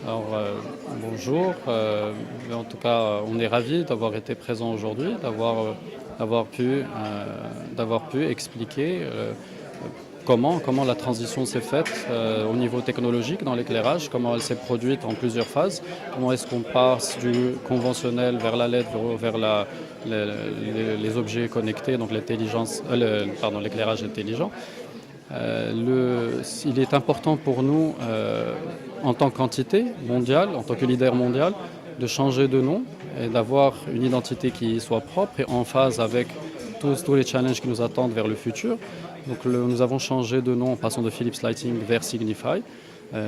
Alors, bonjour. Mais en tout cas, on est ravis d'avoir été présent aujourd'hui, d'avoir pu expliquer comment la transition s'est faite au niveau technologique dans l'éclairage, comment elle s'est produite en plusieurs phases, comment est-ce qu'on passe du conventionnel vers la LED, vers les objets connectés, donc l'éclairage intelligent. Il est important pour nous, en tant qu'entité mondiale, en tant que leader mondial, de changer de nom et d'avoir une identité qui soit propre et en phase avec tous les challenges qui nous attendent vers le futur. Donc nous avons changé de nom en passant de Philips Lighting vers Signify.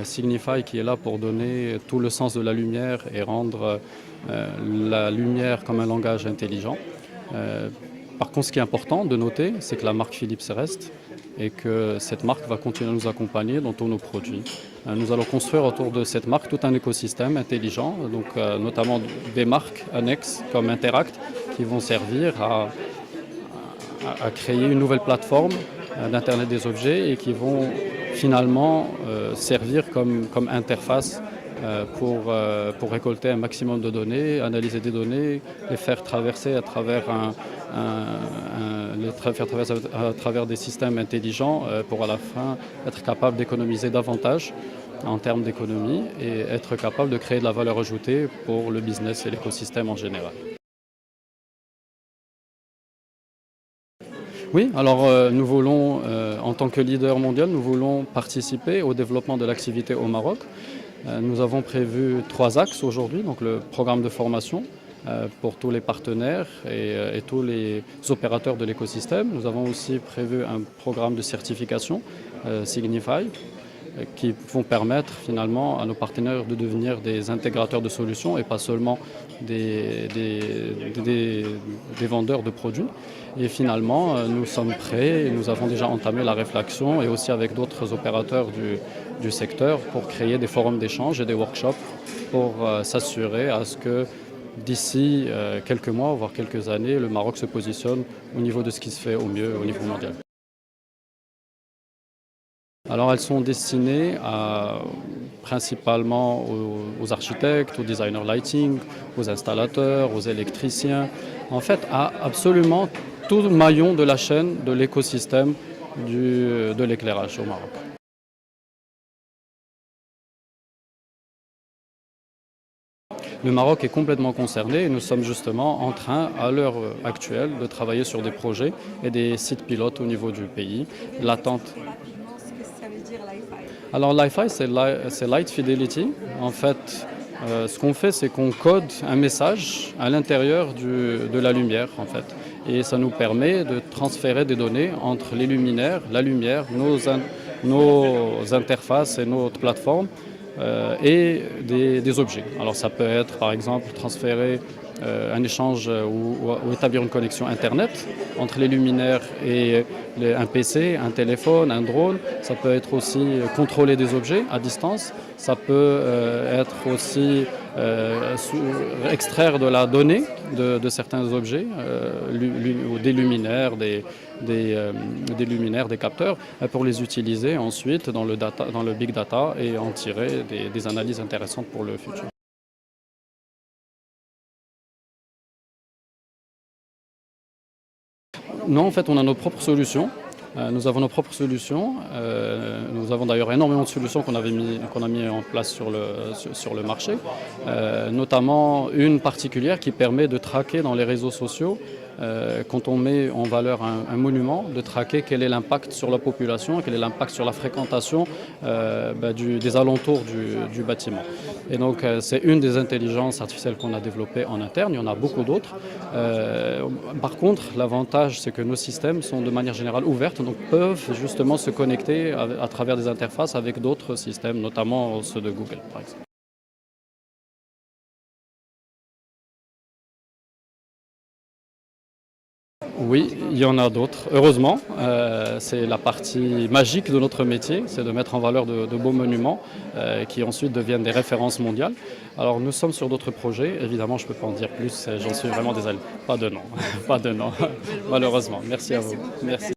Signify qui est là pour donner tout le sens de la lumière et rendre la lumière comme un langage intelligent. Par contre, ce qui est important de noter, c'est que la marque Philips reste et que cette marque va continuer à nous accompagner dans tous nos produits. Nous allons construire autour de cette marque tout un écosystème intelligent, donc notamment des marques annexes comme Interact qui vont servir à créer une nouvelle plateforme d'Internet des objets et qui vont finalement servir comme interface pour récolter un maximum de données, analyser des données, les faire traverser à travers à travers des systèmes intelligents pour à la fin être capable d'économiser davantage en termes d'économie et être capable de créer de la valeur ajoutée pour le business et l'écosystème en général. Oui, alors nous voulons, en tant que leader mondial, nous voulons participer au développement de l'activité au Maroc. Nous avons prévu 3 axes aujourd'hui, donc le programme de formation pour tous les partenaires et tous les opérateurs de l'écosystème. Nous avons aussi prévu un programme de certification Signify qui vont permettre finalement à nos partenaires de devenir des intégrateurs de solutions et pas seulement des vendeurs de produits. Et finalement, nous sommes prêts et nous avons déjà entamé la réflexion et aussi avec d'autres opérateurs du secteur pour créer des forums d'échange et des workshops pour s'assurer à ce que d'ici quelques mois, voire quelques années, le Maroc se positionne au niveau de ce qui se fait au mieux au niveau mondial. Alors elles sont destinées principalement aux architectes, aux designers lighting, aux installateurs, aux électriciens, en fait à absolument tout maillon de la chaîne de l'écosystème de l'éclairage au Maroc. Le Maroc est complètement concerné et nous sommes justement en train, à l'heure actuelle, de travailler sur des projets et des sites pilotes au niveau du pays. L'attente. Rapidement ce que ça veut dire Li-Fi. Alors Li-Fi, c'est Light Fidelity. En fait, ce qu'on fait, c'est qu'on code un message à l'intérieur de la lumière, en fait. Et ça nous permet de transférer des données entre les luminaires, la lumière, nos interfaces et notre plateforme et des objets. Alors ça peut être par exemple transférer un échange ou établir une connexion Internet entre les luminaires et un PC, un téléphone, un drone. Ça peut être aussi contrôler des objets à distance. Ça peut être aussi extraire de la donnée de certains objets, des luminaires, des luminaires, des capteurs, pour les utiliser ensuite dans le big data et en tirer des analyses intéressantes pour le futur. Non, en fait, on a nos propres solutions. Nous avons nos propres solutions. Nous avons d'ailleurs énormément de solutions qu'on a mis en place sur le marché, notamment une particulière qui permet de traquer dans les réseaux sociaux, quand on met en valeur un monument, de traquer quel est l'impact sur la population, quel est l'impact sur la fréquentation des alentours du bâtiment. Et donc c'est une des intelligences artificielles qu'on a développées en interne, il y en a beaucoup d'autres. Par contre, l'avantage c'est que nos systèmes sont de manière générale ouvertes, donc peuvent justement se connecter à travers des interfaces avec d'autres systèmes, notamment ceux de Google par exemple. Oui, il y en a d'autres. Heureusement, c'est la partie magique de notre métier, c'est de mettre en valeur de beaux monuments qui ensuite deviennent des références mondiales. Alors nous sommes sur d'autres projets, évidemment je ne peux pas en dire plus, j'en suis vraiment désolé. Pas de nom, pas de nom, malheureusement. Merci à vous. Merci.